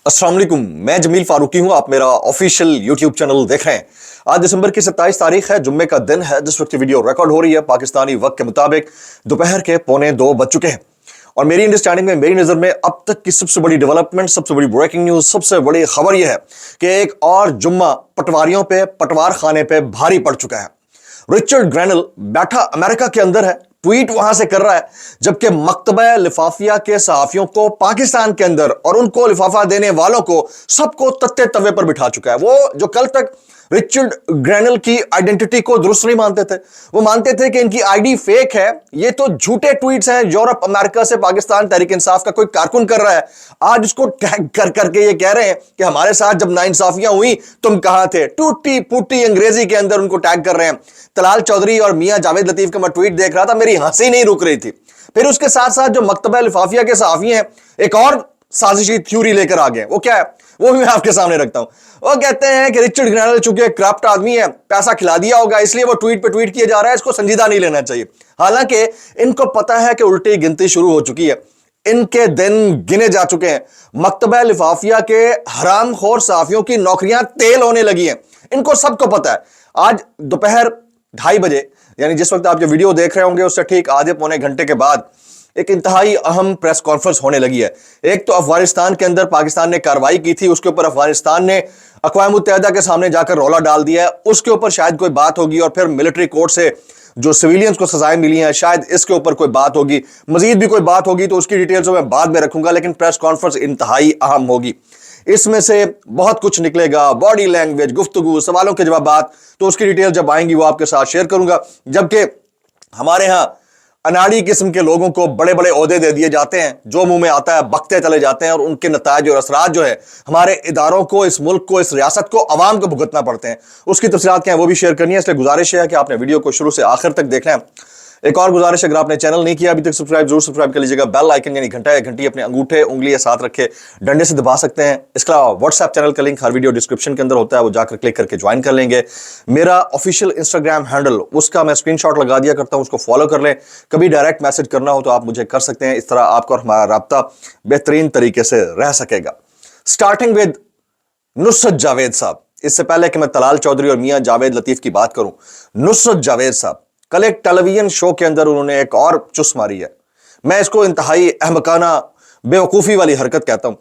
अस्सलाम वालेकुम, मैं जमील फारूकी हूं। आप मेरा ऑफिशियल यूट्यूब चैनल देख रहे हैं। आज दिसंबर की 27 तारीख है, जुम्मे का दिन है। जिस वक्त वीडियो रिकॉर्ड हो रही है पाकिस्तानी वक्त के मुताबिक दोपहर के 1:45 बज चुके हैं। और मेरी अंडरस्टैंडिंग में, मेरी नजर में अब तक की सबसे बड़ी डेवलपमेंट, सबसे बड़ी ब्रेकिंग न्यूज, सबसे बड़ी खबर यह है कि एक और जुम्मा पटवारियों पे, पटवार खाने पे भारी पड़ चुका है। रिचर्ड ग्रैनल बैठा अमेरिका के अंदर है, ट्वीट वहां से कर रहा है, जबकि मकतबा लिफाफिया के सहाफियों को पाकिस्तान के अंदर और उनको लिफाफा देने वालों को सबको तत्ते तवे पर बिठा चुका है। वो जो कल तक रिचर्ड ग्रैनल की आइडेंटिटी को दुरुस्त नहीं मानते थे, वो मानते थे कि इनकी आईडी फेक है, ये तो झूठे ट्वीट्स हैं, यूरोप अमेरिका से पाकिस्तान तहरीक इंसाफ का कोई कारकुन कर रहा है। आज उसको टैग कर करके ये कह रहे हैं कि हमारे साथ जब नाइंसाफियां हुई तुम कहां थे। टूटी फूटी अंग्रेजी के अंदर उनको टैग कर रहे हैं। तलाल चौधरी और मियां जावेद लतीफ का मैं ट्वीट देख रहा था, मेरी हंसी नहीं रुक रही थी। फिर उसके साथ साथ जो मकतबा लिफाफिया के सहाफी हैं, एक और साजिशी थ्योरी लेकर आ गए। वो क्या है, वो भी मैं आपके सामने रखता हूं। वो कहते हैं कि रिचर्ड ग्रैनल चूंकि करप्ट आदमी है, पैसा खिला दिया होगा, इसलिए वो ट्वीट पे ट्वीट किया जा रहा है, इसको संजीदा नहीं लेना चाहिए। हालांकि इनको पता है कि उल्टी गिनती शुरू हो चुकी है, इनके दिन गिने जा चुके हैं। मकतबा लिफाफिया के हरामखोर सहाफियों की नौकरियां तेल होने लगी हैं, इनको सबको पता है। आज दोपहर 2:30 बजे, यानी जिस वक्त आप ये वीडियो देख रहे होंगे उससे ठीक आधे पौने घंटे के बाद एक इंतहाई अहम प्रेस कॉन्फ्रेंस होने लगी है। एक तो अफगानिस्तान के अंदर पाकिस्तान ने कार्रवाई की थी, उसके ऊपर अफगानिस्तान ने अक़वाम मुत्तहिदा के सामने जाकर रौला डाल दिया है, उसके ऊपर शायद कोई बात होगी। और फिर मिलिट्री कोर्ट से जो सिविलियंस को सजाएं मिली हैं, शायद इसके ऊपर कोई बात होगी। मजीद भी कोई बात होगी तो उसकी डिटेल्स मैं बाद में रखूंगा, लेकिन प्रेस कॉन्फ्रेंस इंतहाई अहम होगी। इसमें से बहुत कुछ निकलेगा, बॉडी लैंग्वेज, गुफ्तगू, सवालों के जवाब, तो उसकी डिटेल जब आएंगी वो आपके साथ शेयर करूंगा। जबकि हमारे यहां अनाड़ी किस्म के लोगों को बड़े बड़े ओहदे दे दिए जाते हैं, जो मुंह में आता है बकते चले जाते हैं, और उनके नताज और असरात जो है हमारे इदारों को, इस मुल्क को, इस रियासत को, अवाम को भुगतना पड़ते हैं। उसकी तफसीलात क्या है वो भी शेयर करनी है, इसलिए गुजारिश है कि आपने वीडियो को शुरू से आखिर तक देखना है। एक और गुजारिश, अगर आपने चैनल नहीं किया अभी तक सब्सक्राइब जरूर सब्सक्राइब कर लीजिएगा। बेल आइकन यानी घंटा या घंटी अपने अंगूठे उंगली साथ रखे डंडे से दबा सकते हैं। इसके अलावा व्हाट्सएप चैनल का लिंक हर वीडियो डिस्क्रिप्शन के अंदर होता है, वो जाकर क्लिक करके ज्वाइन कर लेंगे। मेरा ऑफिशियल इंस्टाग्राम हैंडल, उसका मैं स्क्रीनशॉट लगा दिया करता हूं, उसको फॉलो कर लें। कभी डायरेक्ट मैसेज करना हो तो आप मुझे कर सकते हैं, इस तरह आपका और हमारा राब्ता बेहतरीन तरीके से रह सकेगा। स्टार्टिंग विद नुसरत जावेद साहब। इससे पहले कि मैं तलाल चौधरी और मियां जावेद लतीफ की बात करूं, नुसरत जावेद साहब कल एक टेलीविजन शो के अंदर उन्होंने एक और चुस मारी है। मैं इसको इंतहाई अहमकाना बेवकूफी वाली हरकत कहता हूं।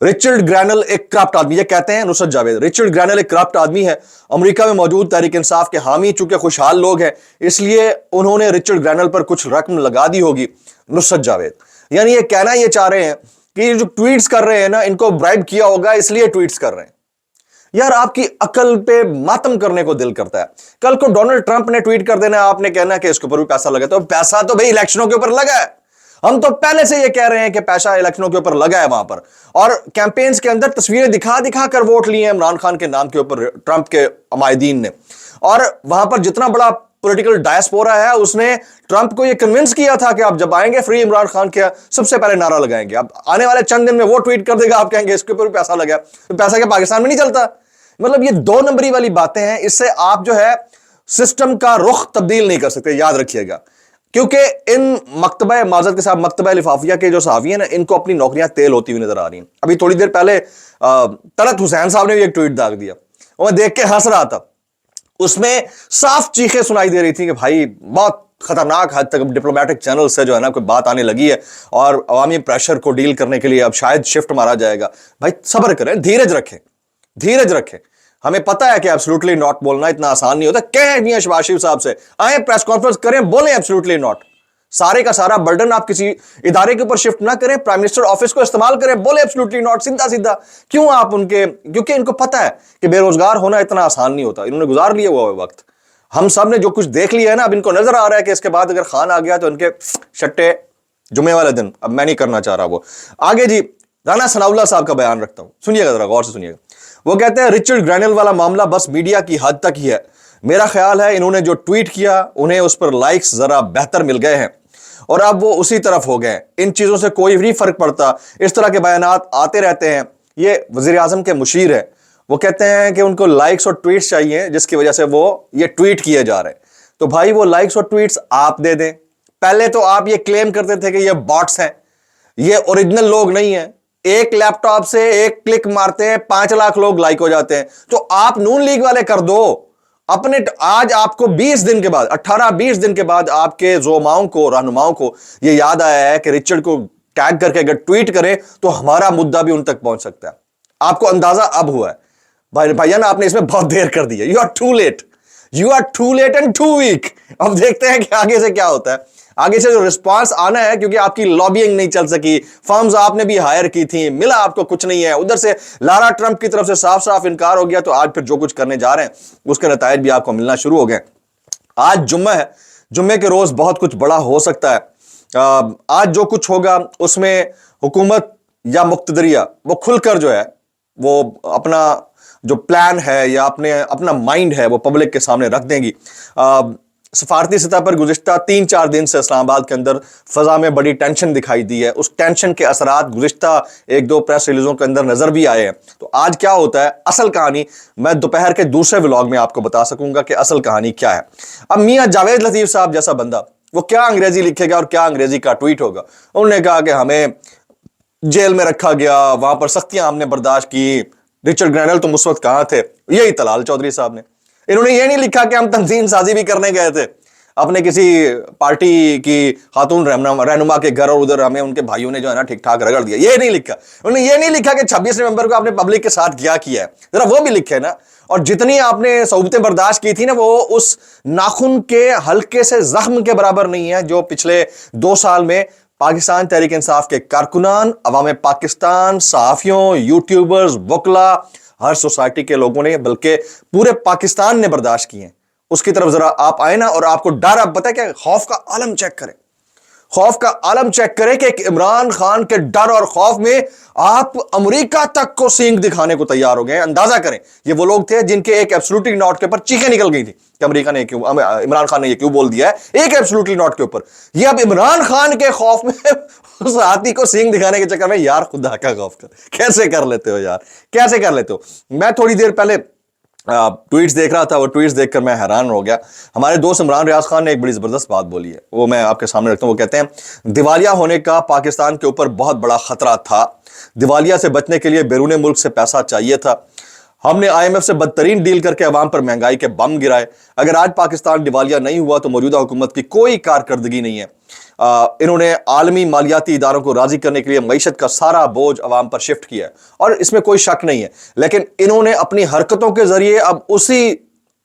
रिचर्ड ग्रैनल एक करप्ट आदमी, ये कहते हैं नुसरत जावेद, रिचर्ड ग्रैनल एक करप्ट आदमी है। अमेरिका में मौजूद तहरीक इंसाफ के हामी, चूंकि खुशहाल लोग हैं, इसलिए उन्होंने रिचर्ड ग्रैनल पर कुछ रकम लगा दी होगी। नुसरत जावेद यानी ये कहना ये चाह रहे हैं कि जो ट्वीट्स कर रहे हैं ना, इनको ब्राइब किया होगा इसलिए ट्वीट्स कर रहे हैं। यार आपकी अकल पे मातम करने को दिल करता है। कल को डोनाल्ड ट्रंप ने ट्वीट कर देना, आपने कहना कि इसके ऊपर भी पैसा लगा, तो पैसा तो भाई इलेक्शनों के ऊपर लगा है। हम तो पहले से ये कह रहे हैं कि पैसा इलेक्शनों के ऊपर लगा है वहां पर, और कैंपेन्स के अंदर तस्वीरें दिखा दिखा कर वोट लिए इमरान खान के नाम के ऊपर ट्रंप के अमायदीन ने। और वहां पर जितना बड़ा पॉलिटिकल डायस्पोरा है, उसने ट्रंप को यह कन्विंस किया था कि आप जब आएंगे फ्री इमरान खान के सबसे पहले नारा लगाएंगे। अब आने वाले चंद दिन में वो ट्वीट कर देगा, आप कहेंगे इसके ऊपर भी पैसा लगा। तो पैसा क्या पाकिस्तान में नहीं चलता? मतलब ये दो नंबरी वाली बातें हैं, इससे आप जो है सिस्टम का रुख तब्दील नहीं कर सकते, याद रखिएगा। क्योंकि इन मकतबा माजरत के साथ मकतबा लिफाफिया के जो सहाफी हैं ना, इनको अपनी नौकरियां तेल होती हुई नजर आ रही हैं। अभी थोड़ी देर पहले तलत हुसैन साहब ने भी एक ट्वीट दाग दिया, और मैं देख के हंस रहा था। उसमें साफ चीखें सुनाई दे रही थी कि भाई बहुत खतरनाक हद तक डिप्लोमेटिक चैनल से जो है ना कोई बात आने लगी है, और अवामी प्रेशर को डील करने के लिए अब शायद शिफ्ट मारा जाएगा। भाई सब्र करें, धीरज रखें, धीरज रखें। हमें पता है कि एब्सोल्युटली नॉट बोलना इतना आसान नहीं होता। कहें मियां शहबाज शरीफ साहब से, आए प्रेस कॉन्फ्रेंस करें, बोलें एब्सोल्युटली नॉट। सारे का सारा बर्डन आप किसी इदारे के ऊपर शिफ्ट ना करें, प्राइम मिनिस्टर ऑफिस को इस्तेमाल करें, बोले एब्सोल्युटली नॉट, सीधा सीधा। क्यों आप उनके, क्योंकि इनको पता है कि बेरोजगार होना इतना आसान नहीं होता। इन्होंने गुजार लिया हुआ वक्त, हम सब ने जो कुछ देख लिया है ना, अब इनको नजर आ रहा है कि इसके बाद अगर खान आ गया तो इनके शट्टे जुमे वाले दिन, अब मैं नहीं करना चाह रहा वो। आगे जी राना सनाउल्लाह साहब का बयान रखता हूं, सुनिएगा जरा गौर से सुनिएगा। वो कहते हैं रिचर्ड ग्रैनल वाला मामला बस मीडिया की हद तक ही है। मेरा ख्याल है इन्होंने जो ट्वीट किया, उन्हें उस पर लाइक्स जरा बेहतर मिल गए हैं और अब वो उसी तरफ हो गए। इन चीजों से कोई नहीं फर्क पड़ता, इस तरह के बयानात आते रहते हैं। ये वजीर आजम के मुशीर है, वो कहते हैं कि उनको लाइक्स और ट्वीट्स चाहिए, जिसकी वजह से वो ये ट्वीट किए जा रहे हैं। तो भाई वो लाइक्स और ट्वीट्स आप दे दें। पहले तो आप ये क्लेम करते थे कि ये बॉट्स हैं, ये ओरिजिनल लोग नहीं है, ایک لیپ ٹاپ سے ایک کلک مارتے ہیں 5 لاکھ لوگ لائک ہو جاتے ہیں. تو آپ نون لیگ والے کر دو اپنے. آج آپ کو 20 دن کے بعد 18-20 دن کے بعد آپ کے زعماؤں کو رہنماؤں کو یہ یاد آیا ہے کہ رچرڈ کو ٹیگ کر کے اگر ٹویٹ کریں تو ہمارا مدعا بھی ان تک پہنچ سکتا ہے. آپ کو اندازہ اب ہوا ہے بھائیان, آپ نے اس میں بہت دیر کر دی ہے. You are too late, you are too late and too weak. اب دیکھتے ہیں کہ آگے سے کیا ہوتا ہے. آگے سے جو رسپانس آنا ہے, کیونکہ آپ کی لابینگ نہیں چل سکی, فرمز آپ نے بھی ہائر کی تھیں, ملا آپ کو کچھ نہیں ہے. ادھر سے لارا ٹرمپ کی طرف سے صاف صاف انکار ہو گیا, تو آج پھر جو کچھ کرنے جا رہے ہیں اس کے نتائج بھی آپ کو ملنا شروع ہو گئے. آج جمعہ ہے, جمعے کے روز بہت کچھ بڑا ہو سکتا ہے. آج جو کچھ ہوگا اس میں حکومت یا مقتدریہ وہ کھل کر جو ہے وہ اپنا جو پلان ہے یا اپنا مائنڈ ہے وہ پبلک کے سامنے رکھ دیں گی. سفارتی سطح پر گزشتہ 3-4 دن سے اسلام آباد کے اندر فضا میں بڑی ٹینشن دکھائی دی ہے. اس ٹینشن کے اثرات گزشتہ 1-2 پریس ریلیزوں کے اندر نظر بھی آئے ہیں. تو آج کیا ہوتا ہے, اصل کہانی میں دوپہر کے دوسرے ولاگ میں آپ کو بتا سکوں گا کہ اصل کہانی کیا ہے. اب میاں جاوید لطیف صاحب جیسا بندہ وہ کیا انگریزی لکھے گا اور کیا انگریزی کا ٹویٹ ہوگا. انہوں نے کہا کہ ہمیں جیل میں رکھا گیا, وہاں پر سختیاں ہم نے برداشت کی. رچرڈ گرینل تم اس وقت کہاں تھے, یہی طلال چودھری صاحب نے. انہوں نے یہ نہیں لکھا کہ ہم تنظیم سازی بھی کرنے گئے تھے اپنے کسی پارٹی کی خاتون رہنما کے گھر, اور ادھر ہمیں ان کے بھائیوں نے جو ہے نا ٹھیک ٹھاک رگڑ دیا. یہ نہیں لکھا. انہوں نے یہ نہیں لکھا کہ 26 نومبر کو آپ نے پبلک کے ساتھ کیا ہے, ذرا وہ بھی لکھے نا. اور جتنی آپ نے صعوبتیں برداشت کی تھی نا, وہ اس ناخن کے ہلکے سے زخم کے برابر نہیں ہے جو پچھلے 2 سال میں پاکستان تحریک انصاف کے کارکنان, عوام پاکستان, صحافیوں, یوٹیوبرز, وکلا, ہر سوسائٹی کے لوگوں نے, بلکہ پورے پاکستان نے برداشت کی ہیں. اس کی طرف ذرا آپ آئے نا, اور آپ کو ڈر, اب پتہ ہے کہ خوف کا عالم چیک کریں, خوف کا عالم چیک کریں کہ ایک عمران خان کے ڈر اور خوف میں آپ امریکہ تک کو سینگ دکھانے کو تیار ہو گئے. اندازہ کریں, یہ وہ لوگ تھے جن کے ایک ایبسولوٹلی نوٹ کے اوپر چیخیں نکل گئی تھی کہ امریکہ نے کیوں, عمران خان نے یہ کیوں بول دیا ہے ایک ایبسولوٹلی نوٹ کے اوپر. یہ اب عمران خان کے خوف میں اس ہاتھی کو سینگ دکھانے کے چکر میں, یار خدا کا خوف کر, کیسے کر لیتے ہو یار, کیسے کر لیتے ہو. میں تھوڑی دیر پہلے ٹویٹس دیکھ رہا تھا, وہ ٹویٹس دیکھ کر میں حیران ہو گیا. ہمارے دوست عمران ریاض خان نے ایک بڑی زبردست بات بولی ہے, وہ میں آپ کے سامنے رکھتا ہوں. وہ کہتے ہیں دیوالیہ ہونے کا پاکستان کے اوپر بہت بڑا خطرہ تھا, دیوالیہ سے بچنے کے لیے بیرون ملک سے پیسہ چاہیے تھا, ہم نے IMF سے بدترین ڈیل کر کے عوام پر مہنگائی کے بم گرائے. اگر آج پاکستان دیوالیہ نہیں ہوا تو موجودہ حکومت کی کوئی کارکردگی نہیں ہے. انہوں نے عالمی مالیاتی اداروں کو راضی کرنے کے لیے معیشت کا سارا بوجھ عوام پر شفٹ کیا ہے, اور اس میں کوئی شک نہیں ہے. لیکن انہوں نے اپنی حرکتوں کے ذریعے اب اسی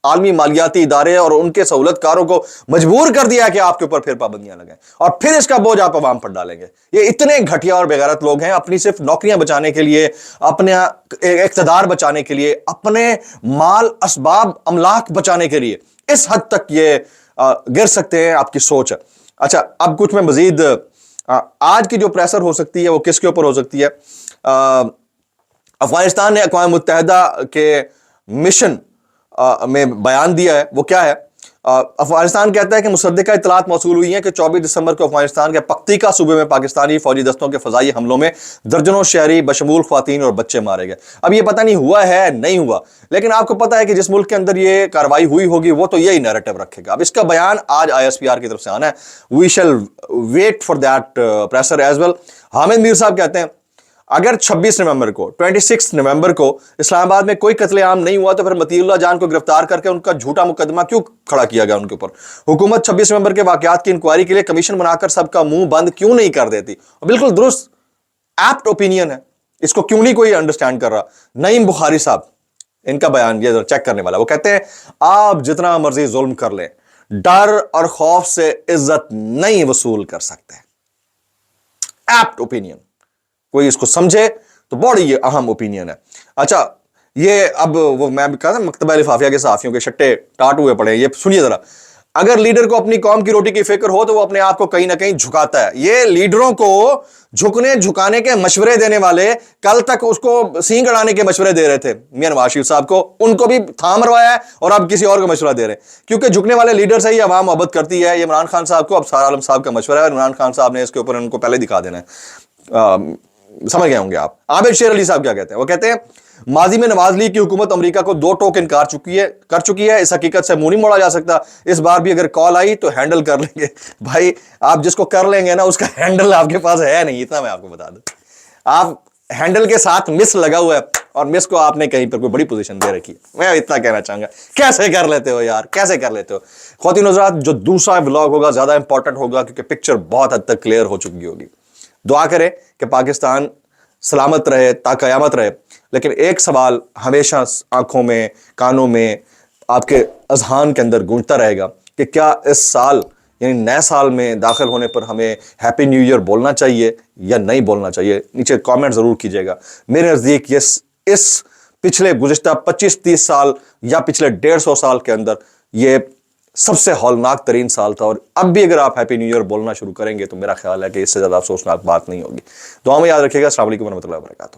عالمی مالیاتی ادارے اور ان کے سہولت کاروں کو مجبور کر دیا کہ آپ کے اوپر پھر پابندیاں لگائیں, اور پھر اس کا بوجھ آپ عوام پر ڈالیں گے. یہ اتنے گھٹیا اور بےغیرت لوگ ہیں, اپنی صرف نوکریاں بچانے کے لیے, اپنے اقتدار بچانے کے لیے, اپنے مال اسباب املاک بچانے کے لیے اس حد تک یہ گر سکتے ہیں. آپ کی سوچ ہے. اچھا, اب کچھ میں مزید آج کی جو پریشر ہو سکتی ہے وہ کس کے اوپر ہو سکتی ہے. افغانستان نے اقوام متحدہ کے مشن میں بیان دیا ہے. وہ کیا ہے؟ افغانستان کہتا ہے کہ مصدقہ اطلاعات موصول ہوئی ہیں کہ 24 دسمبر کو افغانستان کے پکتیکا صوبے میں پاکستانی فوجی دستوں کے فضائی حملوں میں درجنوں شہری بشمول خواتین اور بچے مارے گئے. اب یہ پتہ نہیں ہوا ہے نہیں ہوا, لیکن آپ کو پتہ ہے کہ جس ملک کے اندر یہ کارروائی ہوئی ہوگی وہ تو یہی نیریٹو رکھے گا. اب اس کا بیان آج ISPR کی طرف سے آنا ہے. We shall wait for that pressure as well. Hamid Mir sahab کہتے ہیں اگر 26 نومبر کو 26 نومبر کو اسلام آباد میں کوئی قتل عام نہیں ہوا تو پھر مطیع اللہ جان کو گرفتار کر کے ان کا جھوٹا مقدمہ کیوں کھڑا کیا گیا ان کے اوپر. حکومت 26 نومبر کے واقعات کی انکوائری کے لیے کمیشن بنا کر سب کا منہ بند کیوں نہیں کر دیتی. بالکل درست ایپٹ اوپینین ہے, اس کو کیوں نہیں کوئی انڈرسٹینڈ کر رہا. نعیم بخاری صاحب, ان کا بیان یہ چیک کرنے والا, وہ کہتے ہیں آپ جتنا مرضی ظلم کر لیں ڈر اور خوف سے عزت نہیں وصول کر سکتے. ایپٹ اوپینین, کوئی اس کو سمجھے تو بڑی یہ اہم اوپینین ہے. اچھا, یہ اب وہ میں کہا تھا مکتبہ لفافیہ کے صحافیوں کے شٹے ٹاٹ ہوئے پڑے ہیں. یہ سنیے ذرا, اگر لیڈر کو اپنی قوم کی روٹی کی فکر ہو تو وہ اپنے آپ کو کہیں نہ کہیں جھکاتا ہے. یہ لیڈروں کو جھکانے کے مشورے دینے والے کل تک اس کو سینگ اڑانے کے مشورے دے رہے تھے میاں نواز شریف صاحب کو, ان کو بھی تھام مروایا ہے اور اب کسی اور کو مشورہ دے رہے ہیں, کیونکہ جھکنے والے لیڈر سے ہی عوام محبت کرتی ہے. یہ عمران خان صاحب کو اب سارا عالم صاحب کا مشورہ ہے, عمران خان صاحب نے اس کے اوپر ان کو پہلے دکھا دینا ہے. سمجھ گئے ہوں گے آپ. عابد شیر علی صاحب کیا کہتے ہیں؟ وہ کہتے ہیں ماضی میں نواز لیگ کی حکومت امریکہ کو 2 ٹوک انکار کر چکی ہے. اس حقیقت سے منہ نہیں موڑا جا سکتا. اس بار بھی اگر کال آئی تو ہینڈل کر لیں گے. بھائی آپ جس کو کر لیں گے نا اس کا ہینڈل آپ کے پاس ہے نہیں, اتنا میں آپ کو بتا دوں. آپ हैंडल के साथ मिस लगा हुआ है और मिस को आपने कहीं पर कोई बड़ी पोजीशन दे रखी है। मैं इतना कहना चाहूंगा, कैसे कर लेते हो यार, कैसे कर लेते हो। ख्वातीन हज़रात, जो दूसरा व्लॉग होगा ज्यादा इंपॉर्टेंट होगा क्योंकि पिक्चर बहुत हद तक क्लियर हो चुकी होगी। दुआ करें कि पाकिस्तान सलामत रहे, ताक़यामत रहे। लेकिन एक सवाल हमेशा आंखों में, कानों में, आपके अज़हान के अंदर गूंजता रहेगा कि क्या इस साल यानी नए साल में दाखिल होने पर हमें हैप्पी न्यू ईयर बोलना चाहिए या नहीं बोलना चाहिए। नीचे कमेंट ज़रूर कीजिएगा। मेरे नज़दीक इस पिछले गुज़िश्ता 25-30 साल या पिछले 150 साल के अंदर ये सबसे हौलनाक तरीन साल था, और अब भी अगर आप हैप्पी न्यू ईयर बोलना शुरू करेंगे तो मेरा ख्याल है कि इससे ज़्यादा अफसोसनाक बात नहीं होगी। दुआ में याद रखिएगा। अस्सलाम वालेकुम व रहमतुल्लाहि व बरकातुहू।